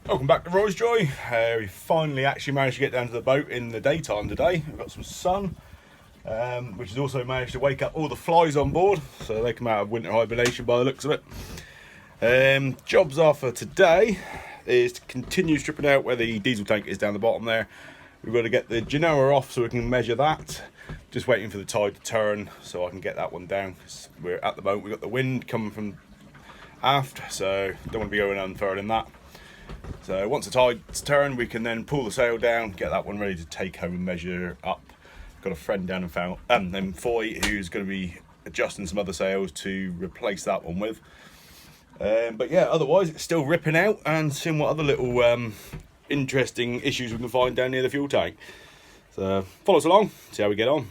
Welcome back to Roy's Joy. We finally actually managed to get down to the boat in the daytime today. We've got some sun, which has also managed to wake up all the flies on board, so they come out of winter hibernation by the looks of it. Jobs are for today is to continue stripping out where the diesel tank is down the bottom there. We've got to get the genoa off so we can measure that. Just waiting for the tide to turn so I can get that one down. We're at the moment, we've got the wind coming from aft, so don't want to be going unfurling that. So once the tide's turned, we can then pull the sail down, get that one ready to take home and measure up. Got a friend down in Foy who's going to be adjusting some other sails to replace that one with. But yeah, otherwise it's still ripping out and seeing what other little interesting issues we can find down near the fuel tank. So follow us along, see how we get on.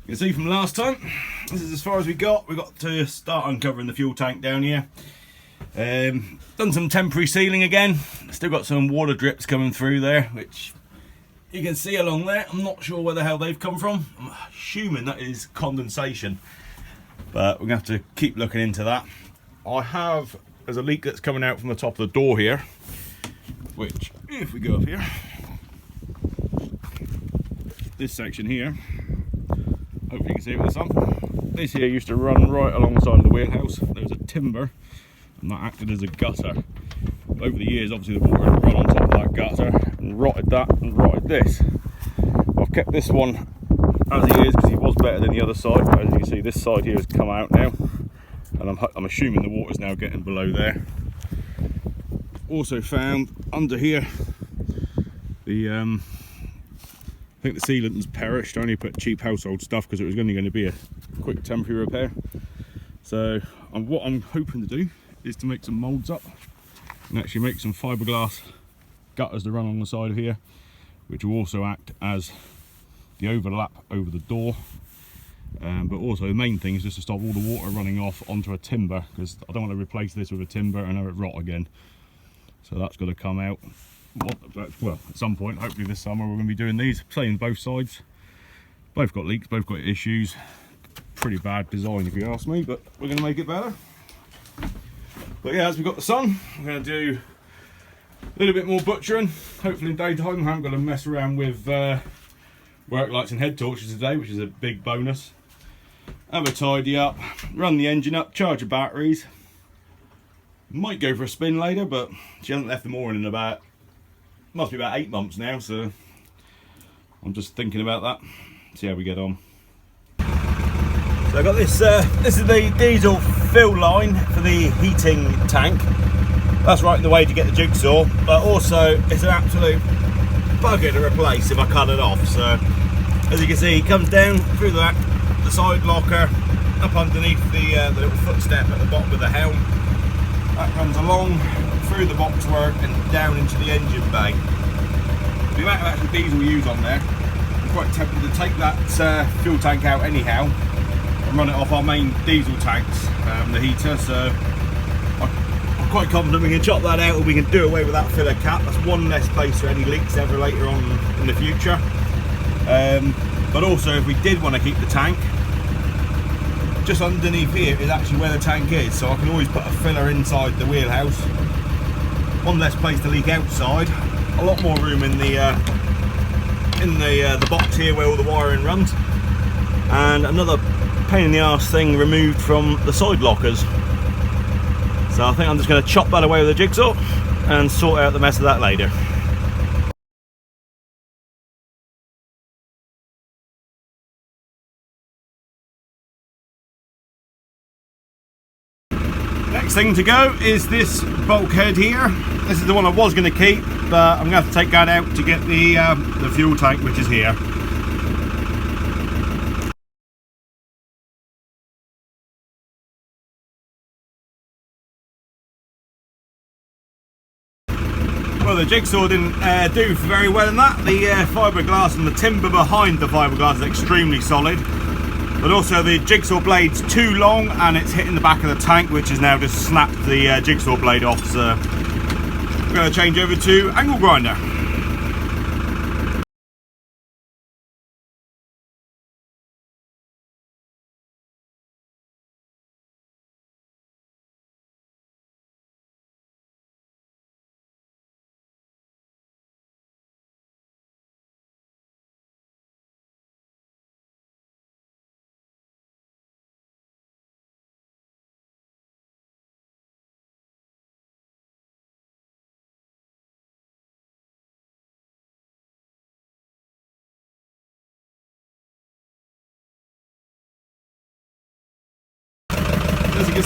You can see from last time, this is as far as we got. We've got to start uncovering the fuel tank down here. Done some temporary sealing again. Still got some water drips coming through there, which you can see along there. I'm not sure where the hell they've come from. I'm assuming that is condensation, but we're gonna have to keep looking into that. There's a leak that's coming out from the top of the door here, which if we go up here, this section here, hopefully you can see it with the sun. This here used to run right alongside of the wheelhouse. There was a timber and that acted as a gutter. Over the years, obviously the water had run on top of that gutter and rotted that and rotted this. I've kept this one as he is because he was better than the other side, but as you can see this side here has come out now, and I'm assuming the water's now getting below there. Also found under here I think the sealant's perished. I only put cheap household stuff because it was only going to be a quick temporary repair. So what I'm hoping to do is to make some moulds up and actually make some fiberglass gutters to run along the side of here, which will also act as the overlap over the door. But also the main thing is just to stop all the water running off onto a timber, because I don't want to replace this with a timber and have it rot again. So that's got to come out. Well, at some point, hopefully this summer, we're going to be doing these, playing both sides. Both got leaks, both got issues. Pretty bad design if you ask me, but we're going to make it better. But yeah, as we've got the sun, we're going to do a little bit more butchering. Hopefully in daytime, I haven't got to mess around with work lights and head torches today, which is a big bonus. Have a tidy up, run the engine up, charge the batteries. Might go for a spin later, but she hasn't left the mooring in must be about 8 months now, so I'm just thinking about that. See how we get on. So I've got this, this is the diesel fill line for the heating tank. That's right in the way to get the jigsaw, but also it's an absolute bugger to replace if I cut it off. So as you can see, it comes down through the side locker, up underneath the little footstep at the bottom of the helm. That runs along through the boxwork and down into the engine bay. The amount of actual diesel we use on there, I'm quite tempted to take that fuel tank out anyhow and run it off our main diesel tanks, the heater. So I'm quite confident we can chop that out and we can do away with that filler cap. That's one less place for any leaks ever later on in the future. But also if we did want to keep the tank, just underneath here is actually where the tank is, so I can always put a filler inside the wheelhouse. One less place to leak outside, a lot more room in the box here where all the wiring runs, and another pain in the arse thing removed from the side lockers. So I think I'm just going to chop that away with a jigsaw and sort out the mess of that later. Next thing to go is this bulkhead here. This is the one I was going to keep, but I'm going to have to take that out to get the fuel tank, which is here. Well, the jigsaw didn't do very well in that. The fiberglass and the timber behind the fiberglass is extremely solid, but also the jigsaw blade's too long and it's hitting the back of the tank, which has now just snapped the jigsaw blade off. So we're going to change over to angle grinder.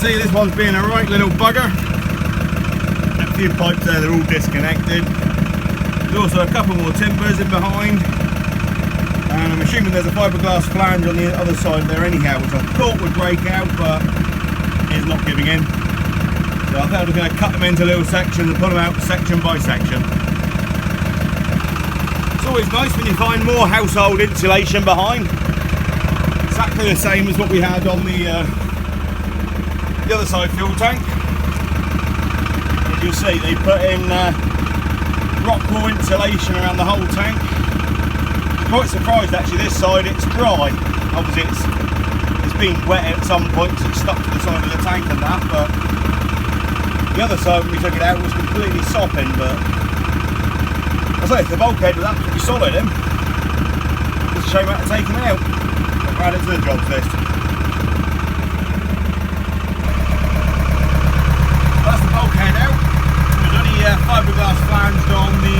see, this one's being a right little bugger. A few pipes there, they're all disconnected. There's also a couple more timbers in behind. And I'm assuming there's a fiberglass flange on the other side there anyhow, which I thought would break out, but is not giving in. So I thought I was going to cut them into little sections and put them out section by section. It's always nice when you find more household insulation behind. Exactly the same as what we had on the other side fuel tank. As you'll see, they put in rock wool insulation around the whole tank. I'm quite surprised actually this side it's dry. Obviously it's been wet at some point, so it's stuck to the side of the tank and that, but the other side when we took it out was completely sopping. But I say, the bulkhead was absolutely solid in. Just a shame I had to take them out. I'll add it to the jobs list. That's the bulkhead out. There's only fiberglass flanged on the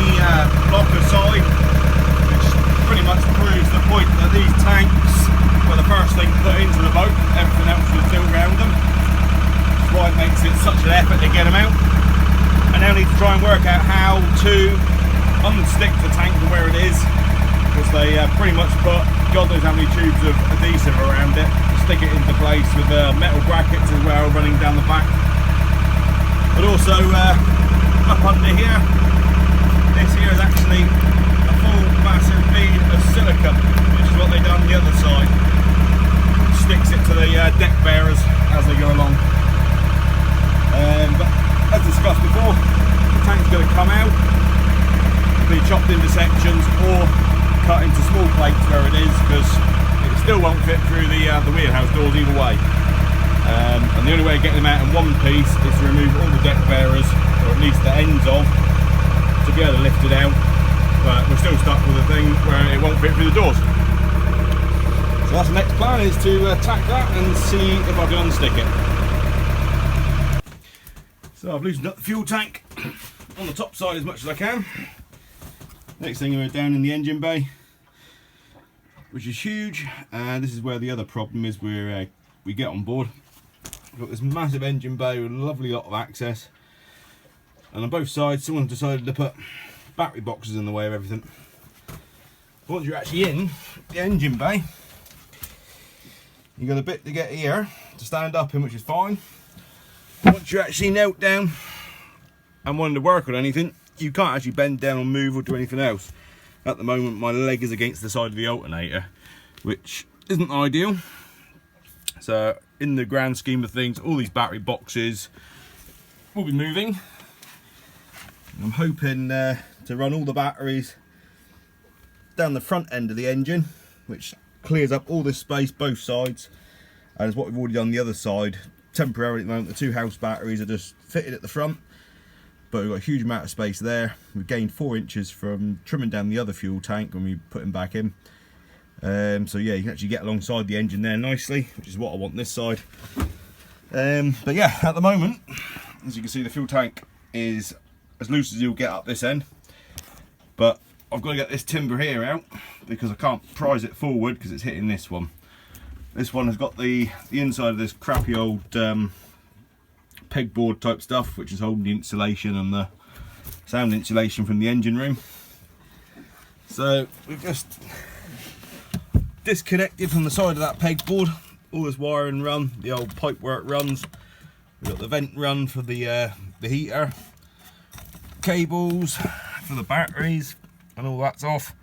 blocker side, which pretty much proves the point that these tanks were the first thing put into the boat. Everything else was still around them. That's why it makes it such an effort to get them out. I now need to try and work out how to unstick the tank from where it is, because they pretty much put God knows how many tubes of adhesive around it to stick it into place, with metal brackets as well running down the back. But also up under here, this here is actually a full massive bead of silicone, which is what they've done on the other side. Sticks it to the deck bearers as they go along. But as discussed before, the tank's going to come out, be chopped into sections or cut into small plates where it is, because it still won't fit through the wheelhouse doors either way. And the only way of getting them out in one piece is to remove all the deck bearers, or at least the ends of, to be able to lift it out. But we're still stuck with a thing where it won't fit through the doors. So that's the next plan, is to tack that and see if I can unstick it. So I've loosened up the fuel tank on the top side as much as I can. Next thing, we're down in the engine bay, which is huge. This is where the other problem is, where we get on board. We've got this massive engine bay with a lovely lot of access, and on both sides someone decided to put battery boxes in the way of everything. Once you're actually in the engine bay, you've got a bit to get here to stand up in, which is fine. Once you're actually knelt down and wanting to work on anything, you can't actually bend down or move or do anything else. At the moment my leg is against the side of the alternator, which isn't ideal. So in the grand scheme of things, all these battery boxes will be moving. I'm hoping to run all the batteries down the front end of the engine, which clears up all this space both sides, and is what we've already done on the other side. Temporarily at the moment, the two house batteries are just fitted at the front, but we've got a huge amount of space there. We've gained 4 inches from trimming down the other fuel tank when we put him back in. So yeah, you can actually get alongside the engine there nicely, which is what I want this side. But yeah, at the moment, as you can see, the fuel tank is as loose as you'll get up this end, but I've got to get this timber here out because I can't prise it forward because it's hitting this one. This one has got the inside of this crappy old pegboard type stuff, which is holding the insulation and the sound insulation from the engine room. So we've just disconnected from the side of that pegboard all this wiring run, the old pipe work runs. We've got the vent run for the heater, cables for the batteries, and all that's off.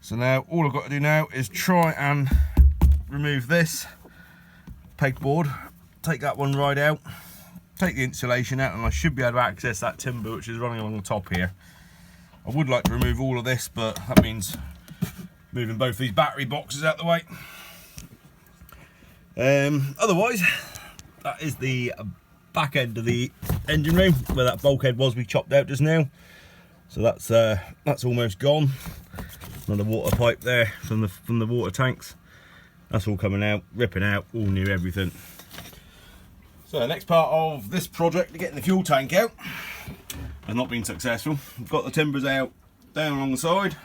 So now all I've got to do now is try and remove this pegboard, take that one right out, take the insulation out, and I should be able to access that timber which is running along the top here. I would like to remove all of this, but that means moving both these battery boxes out the way. Otherwise, that is the back end of the engine room where that bulkhead was we chopped out just now. So that's almost gone. Another water pipe there from the water tanks. That's all coming out, ripping out, all new everything. So the next part of this project, getting the fuel tank out, has not been successful. We've got the timbers out down along the side.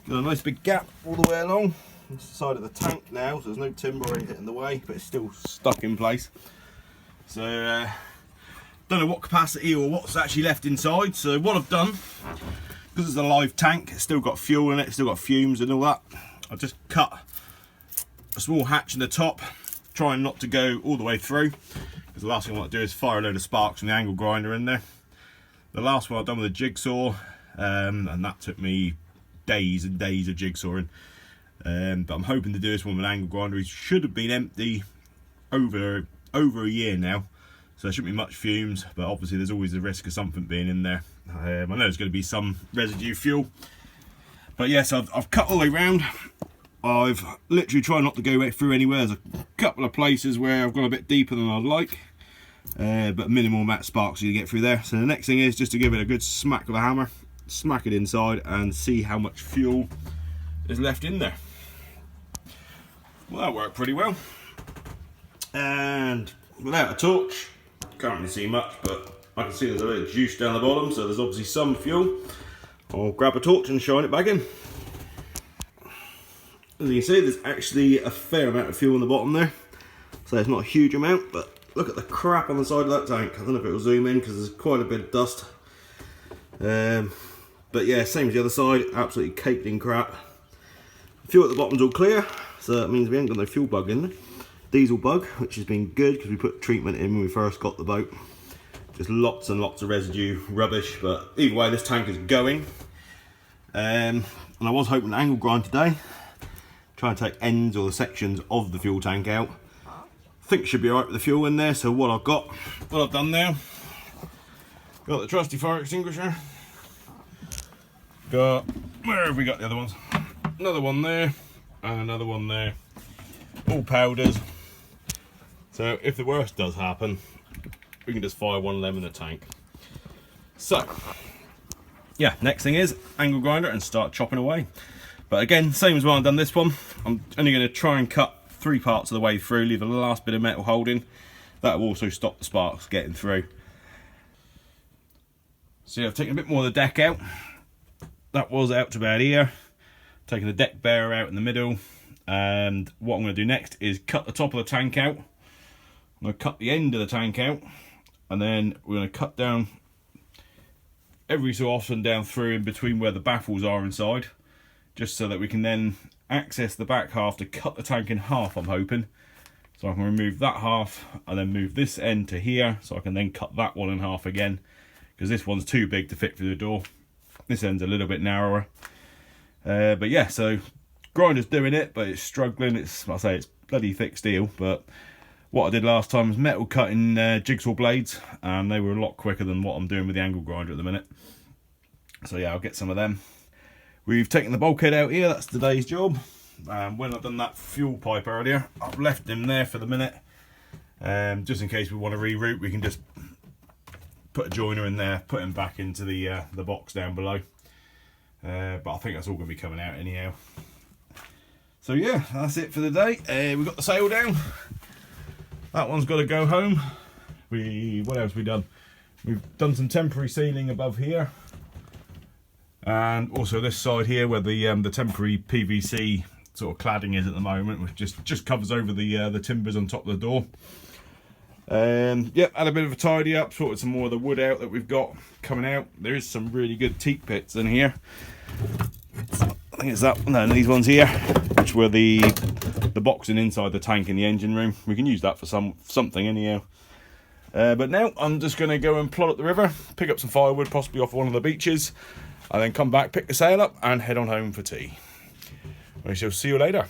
Got a nice big gap all the way along. It's the side of the tank now, so there's no timber or anything in the way, but it's still stuck in place. So don't know what capacity or what's actually left inside. So what I've done, because it's a live tank, it's still got fuel in it, it's still got fumes and all that, I've just cut a small hatch in the top, trying not to go all the way through, because the last thing I want to do is fire a load of sparks from the angle grinder in there. The last one I've done with a jigsaw, and that took me days and days of jigsawing. But I'm hoping to do this one with an angle grinder. It should have been empty over a year now, so there shouldn't be much fumes, but obviously there's always the risk of something being in there. I know there's going to be some residue fuel, but yes, I've cut all the way round. I've literally tried not to go through anywhere. There's a couple of places where I've gone a bit deeper than I'd like, but minimal amount of sparks you get through there. So the next thing is just to give it a good smack with a hammer, smack it inside and see how much fuel is left in there. Well, that worked pretty well. And without a torch, can't really see much, but I can see there's a bit of juice down the bottom, so there's obviously some fuel. I'll grab a torch and shine it back in. As you can see, there's actually a fair amount of fuel in the bottom there, so it's not a huge amount, but look at the crap on the side of that tank. I don't know if it will zoom in because there's quite a bit of dust. But yeah, same as the other side, absolutely caked in crap. Fuel at the bottom's all clear, so that means we ain't got no fuel bug in there. Diesel bug, which has been good because we put treatment in when we first got the boat. Just lots and lots of residue rubbish, but either way, this tank is going. And I was hoping to angle grind today, try and take ends or the sections of the fuel tank out. I think it should be alright with the fuel in there. So what I've done now, got the trusty fire extinguisher, got, where have we got the other ones? Another one there, and another one there, all powders. So if the worst does happen, we can just fire one of them in the tank. So yeah, next thing is angle grinder and start chopping away. But again, same as when I've done this one, I'm only going to try and cut 3 parts of the way through, leave the last bit of metal holding. That will also stop the sparks getting through. So yeah, I've taken a bit more of the deck out. That was out to about here. Taking the deck bearer out in the middle. And what I'm going to do next is cut the top of the tank out. I'm going to cut the end of the tank out, and then we're going to cut down every so often down through in between where the baffles are inside, just so that we can then access the back half to cut the tank in half, I'm hoping. So I can remove that half and then move this end to here, so I can then cut that one in half again, because this one's too big to fit through the door. This end's a little bit narrower. But yeah, so grinder's doing it, but it's struggling. It's, like I say, it's bloody thick steel, but what I did last time was metal cutting jigsaw blades, and they were a lot quicker than what I'm doing with the angle grinder at the minute. So yeah, I'll get some of them. We've taken the bulkhead out here, that's today's job. When I've done that fuel pipe earlier, I've left him there for the minute. Just in case we want to reroute, we can just put a joiner in there, put him back into the box down below. But I think that's all going to be coming out anyhow. So yeah, that's it for the day. We've got the sail down. That one's got to go home. What else have we done? We've done some temporary sealing above here, and also this side here where the temporary PVC sort of cladding is at the moment, which just covers over the timbers on top of the door. Yep, had a bit of a tidy up, sorted some more of the wood out that we've got coming out. There is some really good teak pits in here. I think it's that, no, these ones here, which were the boxing inside the tank in the engine room. We can use that for something anyhow. But now I'm just going to go and plod up the river, pick up some firewood, possibly off one of the beaches, and then come back, pick the sail up, and head on home for tea. We shall see you later.